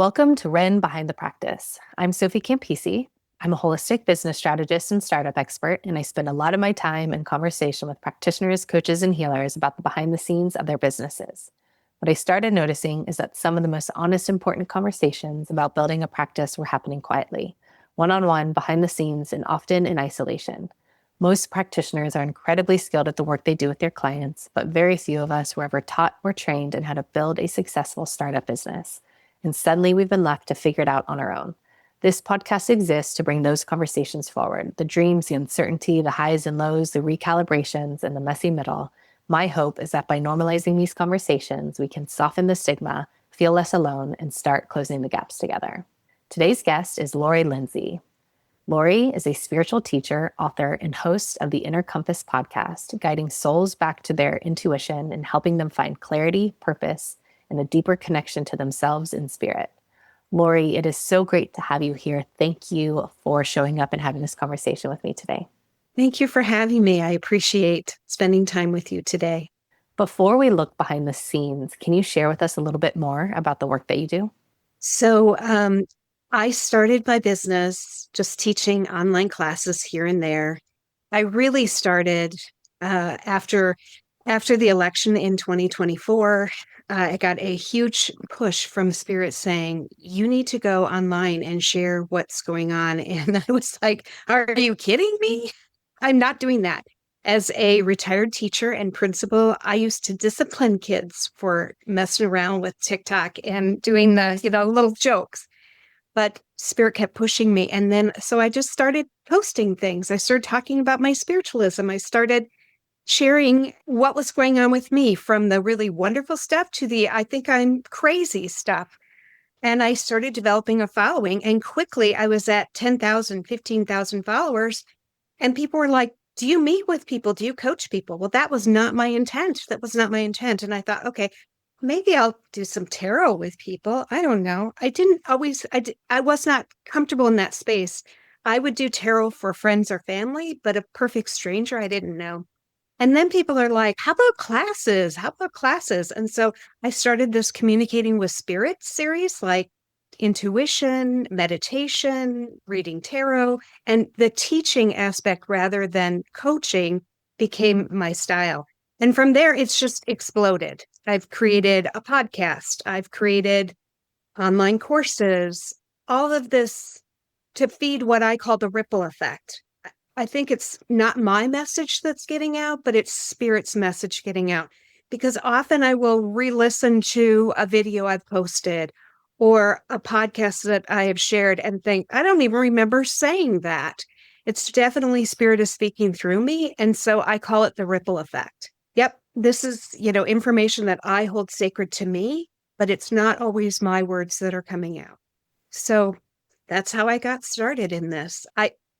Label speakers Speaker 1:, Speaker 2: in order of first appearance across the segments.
Speaker 1: Welcome to Ren Behind the Practice. I'm Sophie Campisi. I'm a holistic business strategist and startup expert, and I spend a lot of my time in conversation with practitioners, coaches, and healers about the behind the scenes of their businesses. What I started noticing is that some of the most honest, important conversations about building a practice were happening quietly, one-on-one, behind the scenes, and often in isolation. Most practitioners are incredibly skilled at the work they do with their clients, but very few of us were ever taught or trained in how to build a successful startup business. And suddenly we've been left to figure it out on our own. This podcast exists to bring those conversations forward, the dreams, the uncertainty, the highs and lows, the recalibrations, and the messy middle. My hope is that by normalizing these conversations, we can soften the stigma, feel less alone, and start closing the gaps together. Today's guest is Laurie Lynsee. Laurie is a spiritual teacher, author, and host of the Inner Compass podcast, guiding souls back to their intuition and helping them find clarity, purpose, and a deeper connection to themselves in spirit. Laurie, it is so great to have you here. Thank you for showing up and having this conversation with me today.
Speaker 2: Thank you for having me. I appreciate spending time with you today.
Speaker 1: Before we look behind the scenes, can you share with us a little bit more about the work that you do?
Speaker 2: So I started my business just teaching online classes here and there. I really started after the election in 2024. I got a huge push from Spirit saying, you need to go online and share what's going on. And I was like, are you kidding me? I'm not doing that. As a retired teacher and principal, I used to discipline kids for messing around with TikTok and doing the, little jokes. But Spirit kept pushing me. And then, so I just started posting things. I started talking about my spiritualism. I started sharing what was going on with me, from the really wonderful stuff to the I think I'm crazy stuff. And I started developing a following. And quickly I was at 10,000, 15,000 followers. And people were like, do you meet with people? Do you coach people? Well, that was not my intent. And I thought, okay, maybe I'll do some tarot with people. I don't know. I was not comfortable in that space. I would do tarot for friends or family, but a perfect stranger I didn't know. And then people are like, how about classes? How about classes? And so I started this Communicating with Spirit series, like intuition, meditation, reading tarot, and the teaching aspect rather than coaching became my style. And from there, it's just exploded. I've created a podcast. I've created online courses, all of this to feed what I call the ripple effect. I think it's not my message that's getting out, but it's Spirit's message getting out. Because often I will re-listen to a video I've posted or a podcast that I have shared and think, I don't even remember saying that. It's definitely Spirit is speaking through me. And so I call it the ripple effect. Yep, this is, information that I hold sacred to me, but it's not always my words that are coming out. So that's how I got started in this.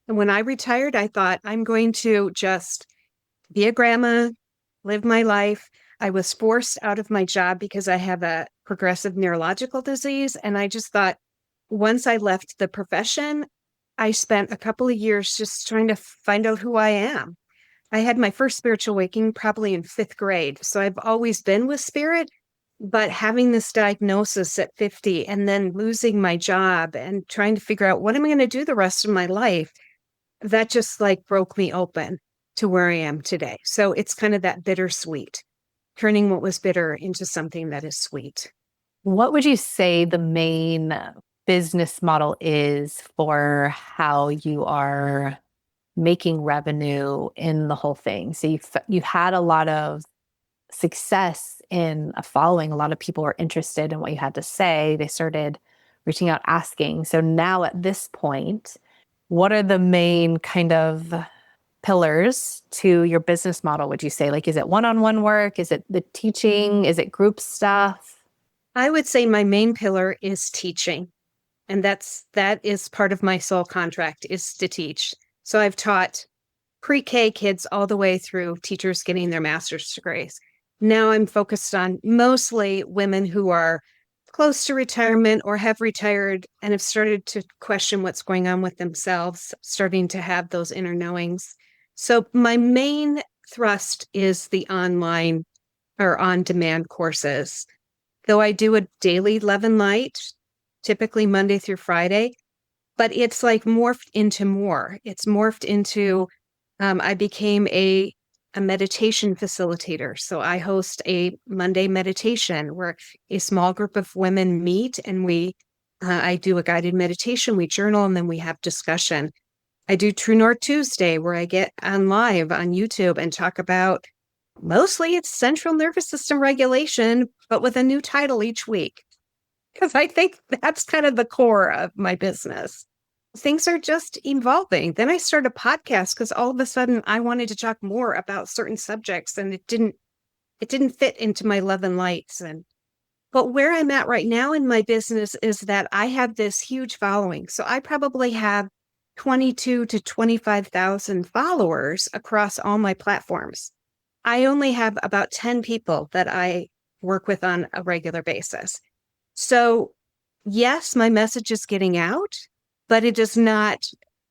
Speaker 2: When I retired, I thought I'm going to just be a grandma, live my life. I was forced out of my job because I have a progressive neurological disease. And I just thought once I left the profession, I spent a couple of years just trying to find out who I am. I had my first spiritual awakening probably in 5th grade. So I've always been with Spirit, but having this diagnosis at 50 and then losing my job and trying to figure out what am I going to do the rest of my life, that just like broke me open to where I am today. So it's kind of that bittersweet, turning what was bitter into something that is sweet.
Speaker 1: What would you say the main business model is for how you are making revenue in the whole thing? So you had a lot of success in a following. A lot of people were interested in what you had to say. They started reaching out, asking. So now at this point, what are the main kind of pillars to your business model, would you say? Like, is it one-on-one work? Is it the teaching? Is it group stuff?
Speaker 2: I would say my main pillar is teaching. And that is part of my soul contract, is to teach. So I've taught pre-K kids all the way through teachers getting their master's degrees. Now I'm focused on mostly women who are close to retirement or have retired and have started to question what's going on with themselves, starting to have those inner knowings. So my main thrust is the online or on-demand courses. Though I do a daily love and light, typically Monday through Friday, but it's like morphed into more. It's morphed into, I became a meditation facilitator. So I host a Monday meditation where a small group of women meet and I do a guided meditation, we journal, and then we have discussion. I do True North Tuesday where I get on live on YouTube and talk about mostly it's central nervous system regulation, but with a new title each week. Because I think that's kind of the core of my business. Things are just evolving. Then I started a podcast because all of a sudden I wanted to talk more about certain subjects and it didn't fit into my love and lights. But where I'm at right now in my business is that I have this huge following. So I probably have 22 to 25,000 followers across all my platforms. I only have about 10 people that I work with on a regular basis. So, yes, my message is getting out, but it is not.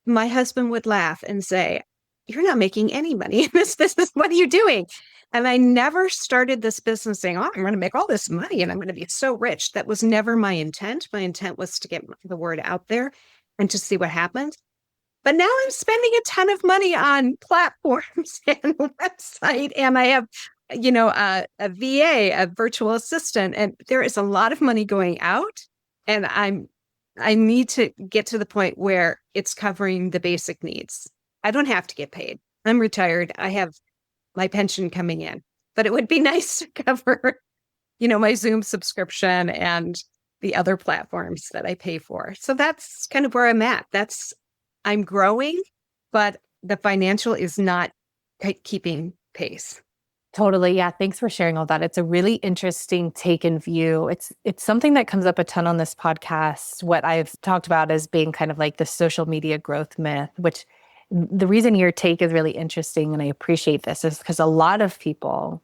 Speaker 2: My husband would laugh and say, "You're not making any money in this business. What are you doing?" And I never started this business saying, "Oh, I'm going to make all this money and I'm going to be so rich." That was never my intent. My intent was to get the word out there and to see what happened. But now I'm spending a ton of money on platforms and website, and I have, a VA, a virtual assistant, and there is a lot of money going out, and I need to get to the point where it's covering the basic needs. I don't have to get paid. I'm retired. I have my pension coming in, but it would be nice to cover, my Zoom subscription and the other platforms that I pay for. So that's kind of where I'm at. I'm growing, but the financial is not keeping pace.
Speaker 1: Totally. Yeah. Thanks for sharing all that. It's a really interesting take and view. It's something that comes up a ton on this podcast. What I've talked about as being kind of like the social media growth myth, which the reason your take is really interesting and I appreciate this is because a lot of people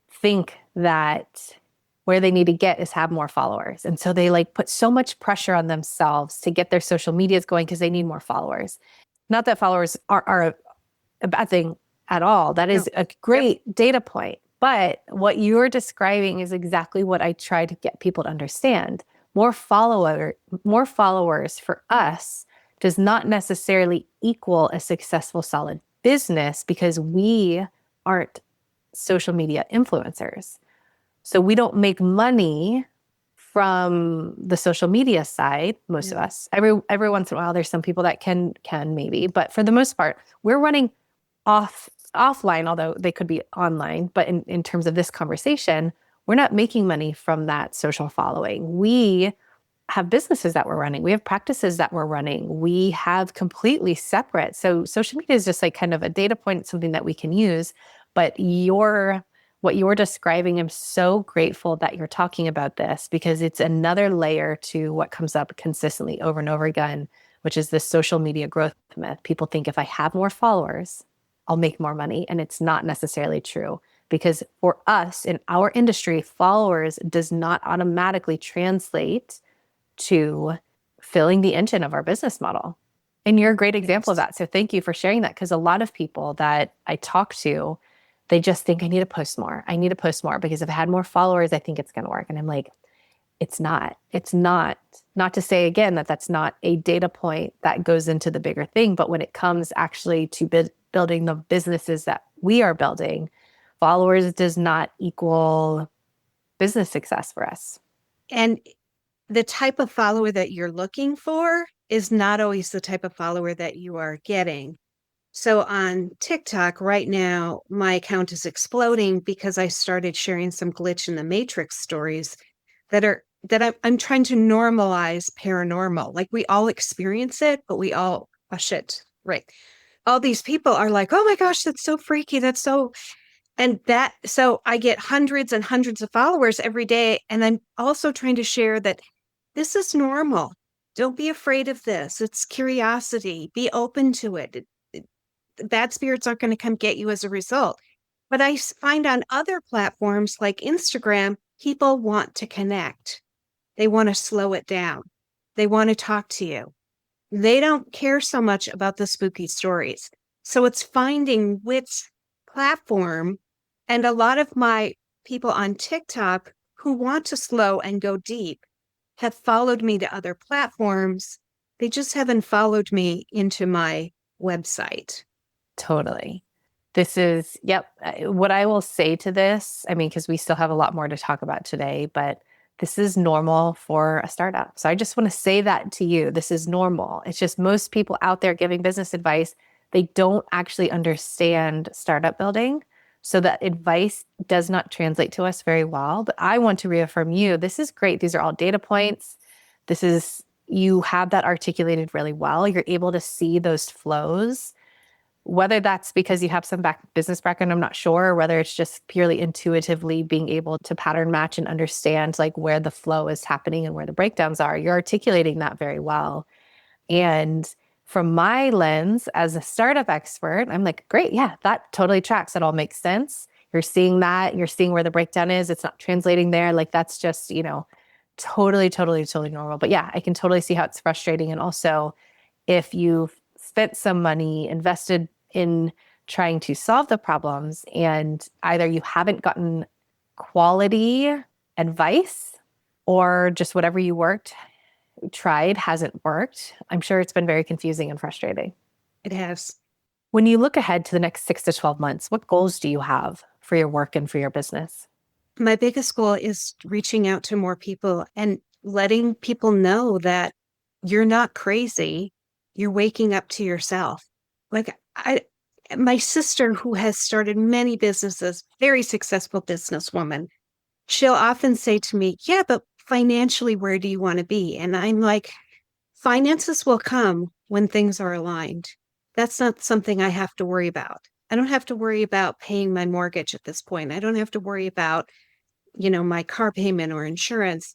Speaker 1: think that where they need to get is have more followers. And so they like put so much pressure on themselves to get their social medias going because they need more followers. Not that followers are a bad thing at all. That
Speaker 2: No.
Speaker 1: is a
Speaker 2: Yep.
Speaker 1: great data point. But what you're describing is exactly what I try to get people to understand. More followers for us does not necessarily equal a successful, solid business because we aren't social media influencers. So we don't make money from the social media side, most of
Speaker 2: No.
Speaker 1: us. Every once in a while, there's some people that can maybe, but for the most part, we're running offline, although they could be online. But in terms of this conversation, we're not making money from that social following. We have businesses that we're running. We have practices that we're running. We have completely separate. So social media is just like kind of a data point, something that we can use. But what you're describing, I'm so grateful that you're talking about this because it's another layer to what comes up consistently over and over again, which is this social media growth myth. People think if I have more followers, I'll make more money. And it's not necessarily true because for us in our industry, followers does not automatically translate to filling the engine of our business model. And you're a great example of
Speaker 2: Yes.
Speaker 1: that. So thank you for sharing that because a lot of people that I talk to, they just think I need to post more. I need to post more because if I had more followers, I think it's going to work. And I'm like, it's not. It's not. Not to say again that that's not a data point that goes into the bigger thing, but when it comes actually to building the businesses that we are building, followers does not equal business success for us.
Speaker 2: And the type of follower that you're looking for is not always the type of follower that you are getting. So on TikTok right now, my account is exploding because I started sharing some glitch in the matrix stories that I'm trying to normalize paranormal. Like we all experience it, but we all hush it. Right. All these people are like, "Oh my gosh, that's so freaky. That's so," so I get hundreds and hundreds of followers every day. And I'm also trying to share that this is normal. Don't be afraid of this. It's curiosity. Be open to it. Bad spirits aren't going to come get you as a result. But I find on other platforms like Instagram, people want to connect. They want to slow it down. They want to talk to you. They don't care so much about the spooky stories. So it's finding which platform. And a lot of my people on TikTok who want to slow and go deep have followed me to other platforms. They just haven't followed me into my website.
Speaker 1: Totally. This is, yep. What I will say to this, I mean, because we still have a lot more to talk about today, but this is normal for a startup. So I just want to say that to you. This is normal. It's just most people out there giving business advice, they don't actually understand startup building. So that advice does not translate to us very well. But I want to reaffirm you, this is great. These are all data points. This is, you have that articulated really well. You're able to see those flows. Whether that's because you have some business background, I'm not sure, or whether it's just purely intuitively being able to pattern match and understand like where the flow is happening and where the breakdowns are. You're articulating that very well. And from my lens as a startup expert, I'm like, great, yeah, that totally tracks. It all makes sense. You're seeing that, you're seeing where the breakdown is. It's not translating there. Like that's just, totally, totally, totally normal. But yeah, I can totally see how it's frustrating. And also, if you've spent some money, invested in trying to solve the problems, and either you haven't gotten quality advice or just whatever you tried hasn't worked, I'm sure it's been very confusing and frustrating.
Speaker 2: It has.
Speaker 1: When you look ahead to the next 6 to 12 months, what goals do you have for your work and for your business?
Speaker 2: My biggest goal is reaching out to more people and letting people know that you're not crazy. You're waking up to yourself. Like my sister, who has started many businesses, very successful businesswoman, she'll often say to me, yeah, but financially, where do you want to be? And I'm like, finances will come when things are aligned. That's not something I have to worry about. I don't have to worry about paying my mortgage at this point. I don't have to worry about, my car payment or insurance.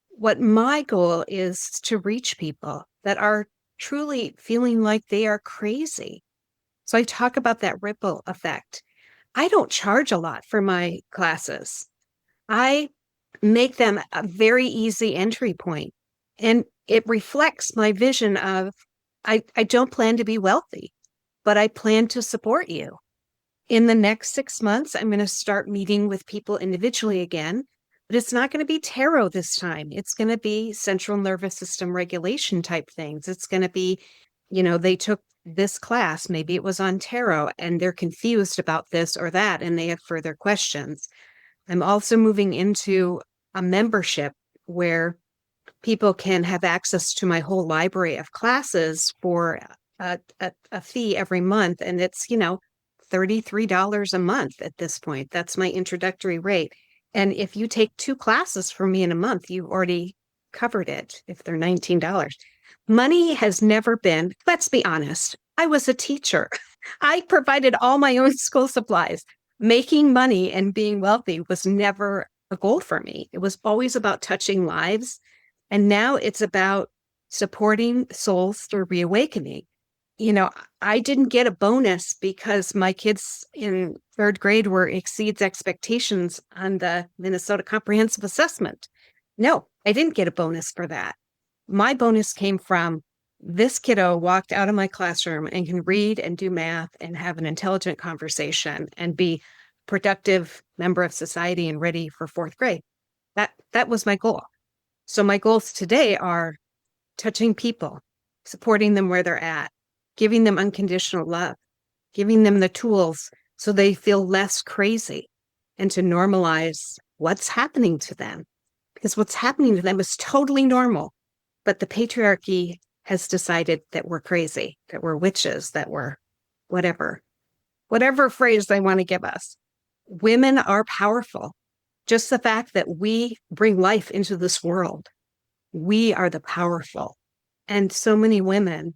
Speaker 2: What my goal is to reach people that are truly feeling like they are crazy. So I talk about that ripple effect. I don't charge a lot for my classes. I make them a very easy entry point. And it reflects my vision of I don't plan to be wealthy, but I plan to support you. In the next 6 months, I'm going to start meeting with people individually again, but it's not going to be tarot this time. It's going to be central nervous system regulation type things. It's going to be, they took this class, maybe it was on tarot, and they're confused about this or that, and they have further questions. I'm also moving into a membership where people can have access to my whole library of classes for a fee every month. And it's, $33 a month at this point. That's my introductory rate. And if you take 2 classes from me in a month, you've already covered it if they're $19. Money has never been, let's be honest, I was a teacher. I provided all my own school supplies. Making money and being wealthy was never a goal for me. It was always about touching lives. And now it's about supporting souls through reawakening. I didn't get a bonus because my kids in third grade were exceeds expectations on the Minnesota Comprehensive Assessment. No, I didn't get a bonus for that. My bonus came from this kiddo walked out of my classroom and can read and do math and have an intelligent conversation and be a productive member of society and ready for fourth grade. That was my goal. So my goals today are touching people, supporting them where they're at, giving them unconditional love, giving them the tools so they feel less crazy, and to normalize what's happening to them. Because what's happening to them is totally normal. But the patriarchy has decided that we're crazy, that we're witches, that we're whatever phrase they want to give us. Women are powerful. Just the fact that we bring life into this world, we are the powerful. And so many women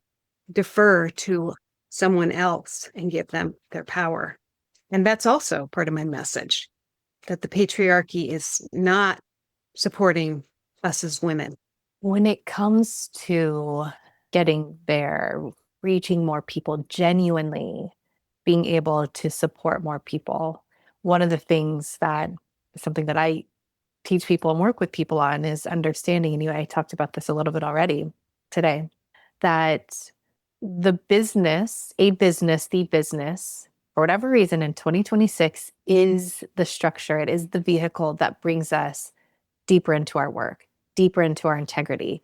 Speaker 2: defer to someone else and give them their power. And that's also part of my message, that the patriarchy is not supporting us as women.
Speaker 1: When it comes to getting there, reaching more people genuinely, being able to support more people, one of the things that something that I teach people and work with people on is understanding, and I talked about this a little bit already today, that the business, for whatever reason in 2026 is the structure, it is the vehicle that brings us deeper into our work, deeper into our integrity,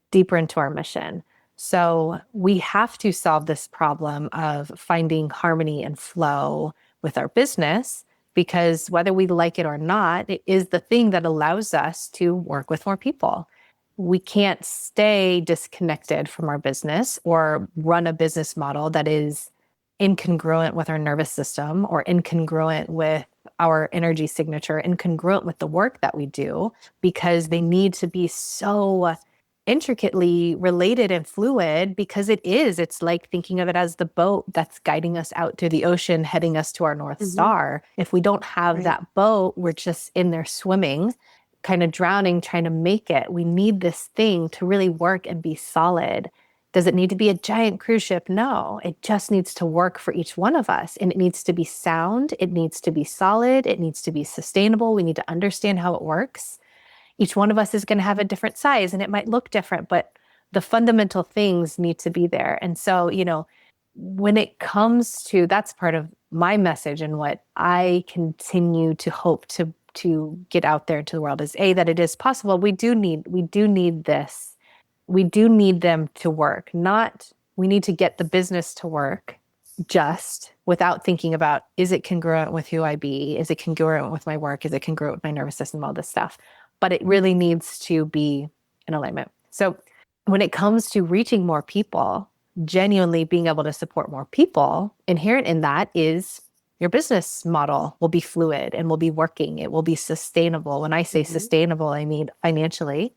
Speaker 1: deeper into our mission. So we have to solve this problem of finding harmony and flow with our business, because whether we like it or not, it is the thing that allows us to work with more people. We can't stay disconnected from our business or run a business model that is incongruent with our nervous system or incongruent with our energy signature, incongruent with the work that we do, because they need to be so intricately related and fluid, because it's like thinking of it as the boat that's guiding us out through the ocean, heading us to our North
Speaker 2: Mm-hmm.
Speaker 1: Star. If we don't have
Speaker 2: Right.
Speaker 1: that boat, we're just in there swimming, kind of drowning, trying to make it. We need this thing to really work and be solid. Does it need to be a giant cruise ship? No, it just needs to work for each one of us. And it needs to be sound. It needs to be solid. It needs to be sustainable. We need to understand how it works. Each one of us is going to have a different size and it might look different, but the fundamental things need to be there. And so, when it comes to, that's part of my message and what I continue to hope to get out there into the world is that it is possible. We do need this. We do need them to work. Not we need to get the business to work just without thinking about, is it congruent with who I be? Is it congruent with my work? Is it congruent with my nervous system? All this stuff. But it really needs to be in alignment. So when it comes to reaching more people, genuinely being able to support more people, inherent in that is your business model will be fluid and will be working. It will be sustainable. When I say
Speaker 2: Mm-hmm.
Speaker 1: sustainable, I mean financially,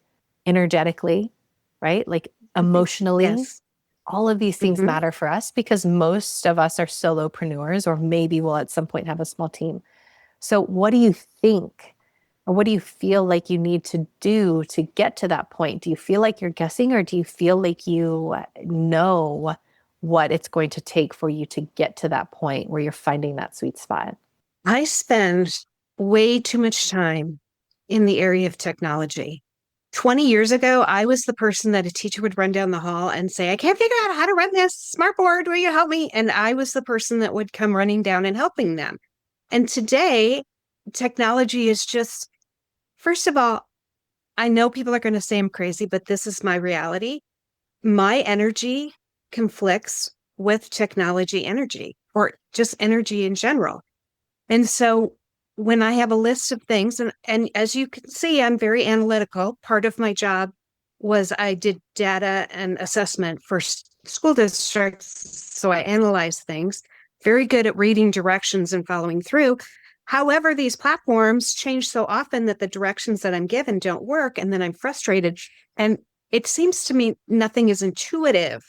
Speaker 1: energetically, right? Like
Speaker 2: Mm-hmm.
Speaker 1: emotionally,
Speaker 2: Yes.
Speaker 1: all of these things
Speaker 2: Mm-hmm.
Speaker 1: matter for us because most of us are solopreneurs, or maybe we'll at some point have a small team. So what do you think, or what do you feel like you need to do to get to that point? Do you feel like you're guessing, or do you feel like you know what it's going to take for you to get to that point where you're finding that sweet spot?
Speaker 2: I spend way too much time in the area of technology. 20 years ago, I was the person that a teacher would run down the hall and say, I can't figure out how to run this smart board. Will you help me? And I was the person that would come running down and helping them. And today, technology is just, first of all, I know people are going to say I'm crazy, but this is my reality. My energy conflicts with technology energy or just energy in general. And so when I have a list of things, and as you can see, I'm very analytical. Part of my job was I did data and assessment for school districts. So I analyze things, very good at reading directions and following through. However, these platforms change so often that the directions that I'm given don't work. And then I'm frustrated. And it seems to me nothing is intuitive.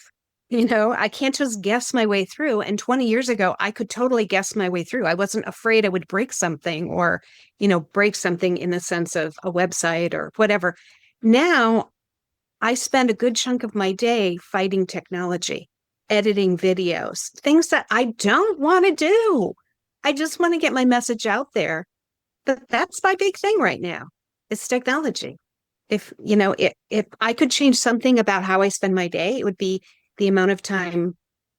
Speaker 2: I can't just guess my way through. And 20 years ago, I could totally guess my way through. I wasn't afraid I would break something or, break something in the sense of a website or whatever. Now I spend a good chunk of my day fighting technology, editing videos, things that I don't want to do. I just want to get my message out there. But that's my big thing right now. It's technology. If I could change something about how I spend my day, it would be the amount of time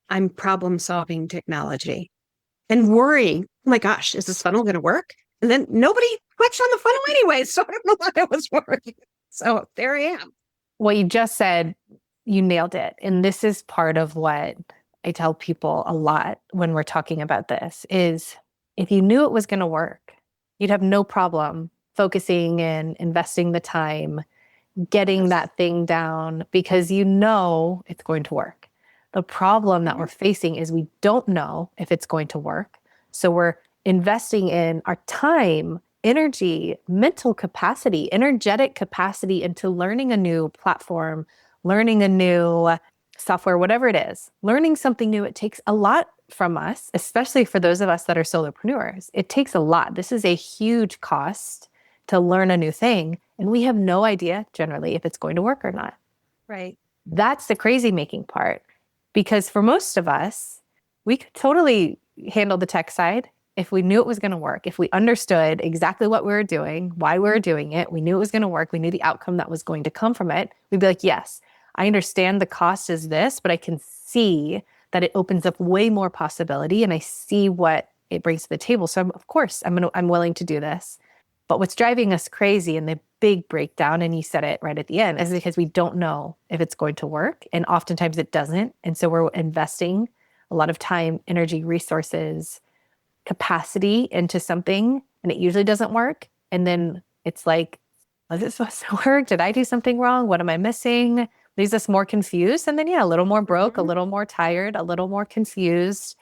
Speaker 2: I'm problem solving technology and worrying, oh my gosh, is this funnel going to work? And then nobody clicks on the funnel anyway. So I don't know why I was worrying. So there I am.
Speaker 1: What you just said, you nailed it. And this is part of what I tell people a lot when we're talking about this is, if you knew it was going to work, you'd have no problem focusing and investing the time, getting
Speaker 2: Yes.
Speaker 1: that thing down, because you know it's going to work. The problem that we're
Speaker 2: Mhm.
Speaker 1: facing is we don't know if it's going to work. So we're investing in our time, energy, mental capacity, energetic capacity into learning a new platform, learning a new software, whatever it is. Learning something new, it takes a lot from us, especially for those of us that are solopreneurs. It takes a lot. This is a huge cost to learn a new thing. And we have no idea generally if it's going to work or not.
Speaker 2: Right.
Speaker 1: That's the crazy making part. Because for most of us, we could totally handle the tech side if we knew it was going to work, if we understood exactly what we were doing, why we were doing it, we knew it was going to work, we knew the outcome that was going to come from it, we'd be like, yes, I understand the cost is this, but I can see that it opens up way more possibility and I see what it brings to the table. So of course, I'm willing to do this. But what's driving us crazy, and the big breakdown, and you said it right at the end, is because we don't know if it's going to work. And oftentimes it doesn't. And so we're investing a lot of time, energy, resources, capacity into something, and it usually doesn't work. And then it's like, was it supposed to work? Did I do something wrong? What am I missing? Leaves us more confused. And then, yeah, a little more broke, a
Speaker 2: Mhm.
Speaker 1: little more tired, a little more confused,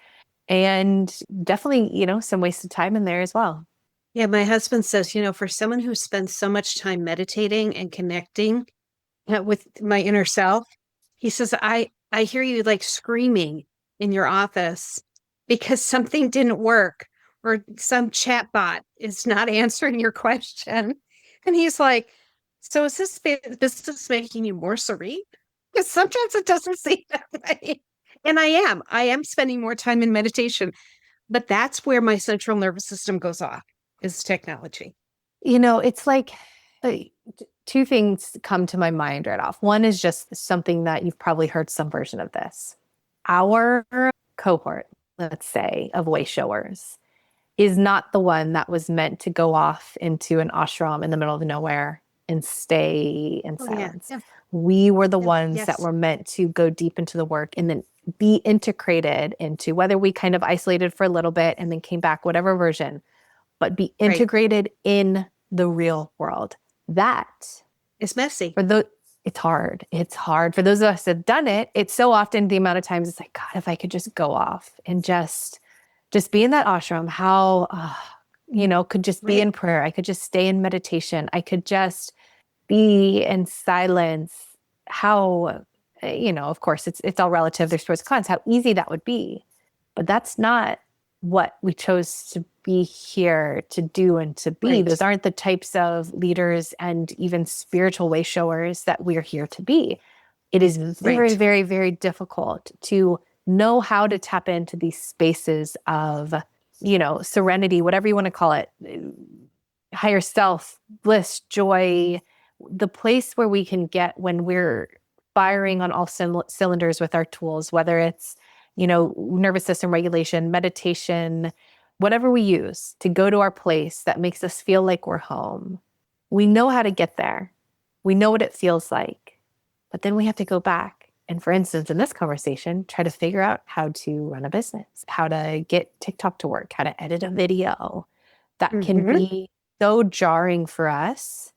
Speaker 1: and definitely, some wasted time in there as well.
Speaker 2: Yeah, my husband says, for someone who spends so much time meditating and connecting with my inner self, he says, I hear you like screaming in your office because something didn't work or some chatbot is not answering your question. And he's like, so is this making you more serene? Because sometimes it doesn't seem that way. And I am spending more time in meditation, but that's where my central nervous system goes off is technology.
Speaker 1: It's like uh, two things come to my mind right off. One is just something that you've probably heard some version of this. Our cohort, let's say, of way showers is not the one that was meant to go off into an ashram in the middle of nowhere and stay in
Speaker 2: Oh yeah.
Speaker 1: silence.
Speaker 2: Yeah.
Speaker 1: We were the
Speaker 2: Yep.
Speaker 1: ones that
Speaker 2: Yes.
Speaker 1: were meant to go deep into the work and then be integrated into whether we kind of isolated for a little bit and then came back, whatever version, but be
Speaker 2: Right.
Speaker 1: integrated in the real world. That
Speaker 2: It's messy.
Speaker 1: for those, it's hard. It's hard for those of us that have done it. It's so often the amount of times it's like, God, if I could just go off and just be in that ashram, how, could just be
Speaker 2: Right.
Speaker 1: in prayer. I could just stay in meditation. I could just be in silence. How, of course, it's all relative. There's pros and cons. How easy that would be, but that's not what we chose to be here to do and to be.
Speaker 2: Right.
Speaker 1: Those aren't the types of leaders and even spiritual way showers that we're here to be. It is very,
Speaker 2: Right.
Speaker 1: very, very difficult to know how to tap into these spaces of, serenity, whatever you want to call it, higher self, bliss, joy, the place where we can get when we're firing on all cylinders with our tools, whether it's, nervous system regulation, meditation, whatever we use to go to our place that makes us feel like we're home. We know how to get there. We know what it feels like. But then we have to go back. And for instance, in this conversation, try to figure out how to run a business, how to get TikTok to work, how to edit a video. That can
Speaker 2: Hmm.
Speaker 1: be so jarring for us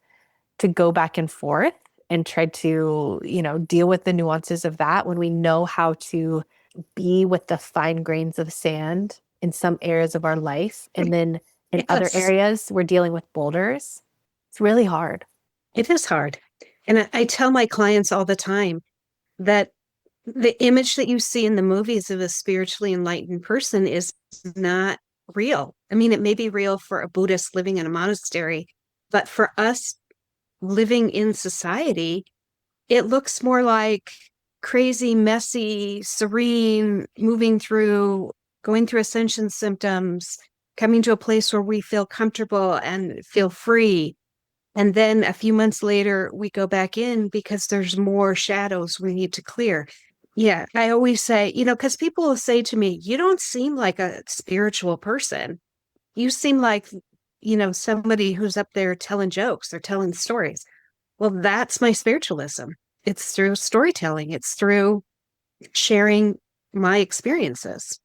Speaker 1: to go back and forth and try to, deal with the nuances of that when we know how to be with the fine grains of sand in some areas of our life. And then in other
Speaker 2: Yes.
Speaker 1: areas, we're dealing with boulders. It's really hard.
Speaker 2: It is hard. And I tell my clients all the time that the image that you see in the movies of a spiritually enlightened person is not real. I mean, it may be real for a Buddhist living in a monastery, but for us living in society, it looks more like crazy, messy, serene, going through ascension symptoms, coming to a place where we feel comfortable and feel free. And then a few months later, we go back in because there's more shadows we need to clear. Yeah, I always say, because people will say to me, you don't seem like a spiritual person. You seem like, somebody who's up there telling jokes or telling stories. Well, that's my spiritualism. It's through storytelling, it's through sharing my experiences.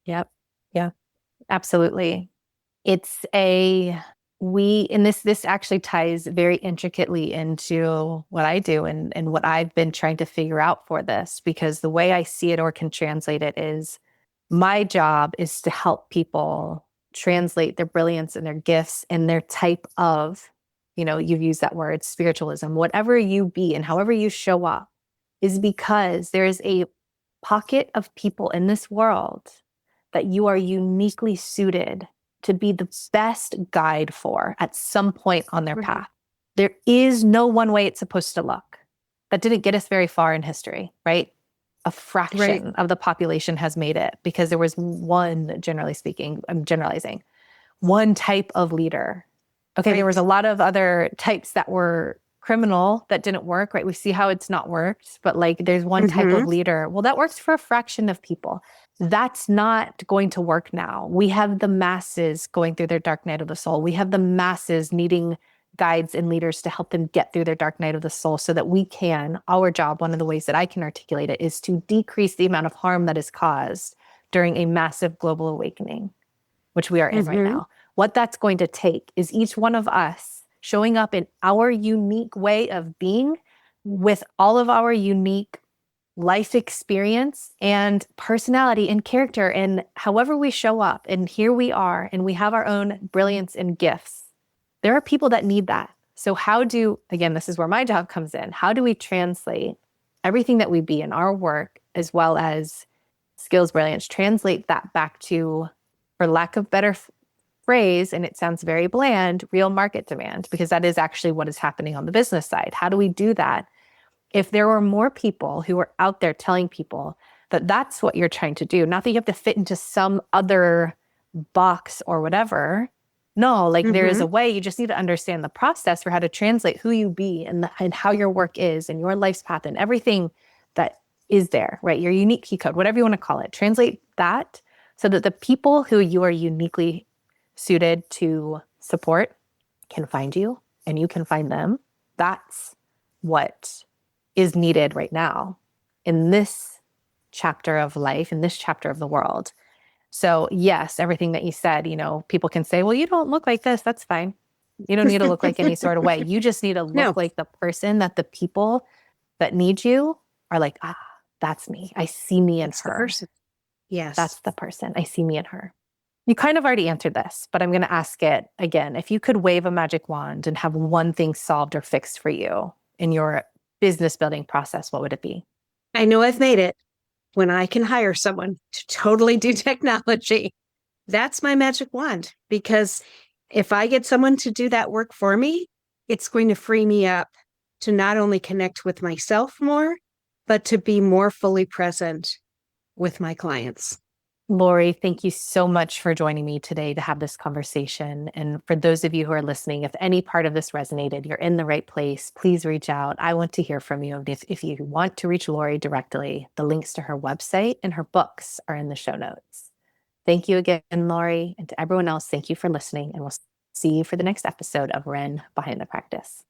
Speaker 1: Yep. Yeah, absolutely. It's a and this actually ties very intricately into what I do and what I've been trying to figure out for this, because the way I see it or can translate it is my job is to help people translate their brilliance and their gifts and their type of, you've used that word, spiritualism, whatever you be and however you show up, is because there is a pocket of people in this world that you are uniquely suited to be the best guide for at some point on their
Speaker 2: Right.
Speaker 1: path. There is no one way it's supposed to look. That didn't get us very far in history, right? A
Speaker 2: Right.
Speaker 1: fraction of the population has made it because there was one, generally speaking, I'm generalizing, one type of leader. Okay, there was a
Speaker 2: Right.
Speaker 1: lot of other types that were criminal that didn't work, right? We see how it's not worked, but like there's one type
Speaker 2: Hmm.
Speaker 1: of leader. Well, that works for a fraction of people. That's not going to work now. We have the masses going through their dark night of the soul. We have the masses needing guides and leaders to help them get through their dark night of the soul so that we can, our job, one of the ways that I can articulate it is to decrease the amount of harm that is caused during a massive global awakening, which we are in right
Speaker 2: Mm-hmm.
Speaker 1: now. What that's going to take is each one of us showing up in our unique way of being with all of our unique life experience and personality and character and however we show up. And here we are, and we have our own brilliance and gifts. There are people that need that. So again, this is where my job comes in. How do we translate everything that we be in our work as well as skills brilliance, translate that back to, for lack of better phrase, and it sounds very bland, real market demand, because that is actually what is happening on the business side. How do we do that? If there were more people who are out there telling people that that's what you're trying to do, not that you have to fit into some other box or whatever. No, like there is
Speaker 2: Mm-hmm.
Speaker 1: a way. You just need to understand the process for how to translate who you be and how your work is and your life's path and everything that is there, right? Your unique key code, whatever you want to call it. Translate that so that the people who you are uniquely suited to support can find you and you can find them. That's what is needed right now in this chapter of life, in this chapter of the world. So yes, everything that you said, people can say, well, you don't look like this. That's fine. You don't need to look like any sort of way. You just need to look
Speaker 2: No,
Speaker 1: like the person that the people that need you are like, that's me. I see me in
Speaker 2: that's the
Speaker 1: her.
Speaker 2: person. Yes.
Speaker 1: That's the person. I see me in her. You kind of already answered this, but I'm going to ask it again. If you could wave a magic wand and have one thing solved or fixed for you in your business building process, what would it be?
Speaker 2: I know I've made it when I can hire someone to totally do technology. That's my magic wand because if I get someone to do that work for me, it's going to free me up to not only connect with myself more, but to be more fully present with my clients.
Speaker 1: Laurie, thank you so much for joining me today to have this conversation. And for those of you who are listening, if any part of this resonated, you're in the right place, please reach out. I want to hear from you. If you want to reach Laurie directly, the links to her website and her books are in the show notes. Thank you again, Laurie. And to everyone else, thank you for listening. And we'll see you for the next episode of Ren Behind the Practice.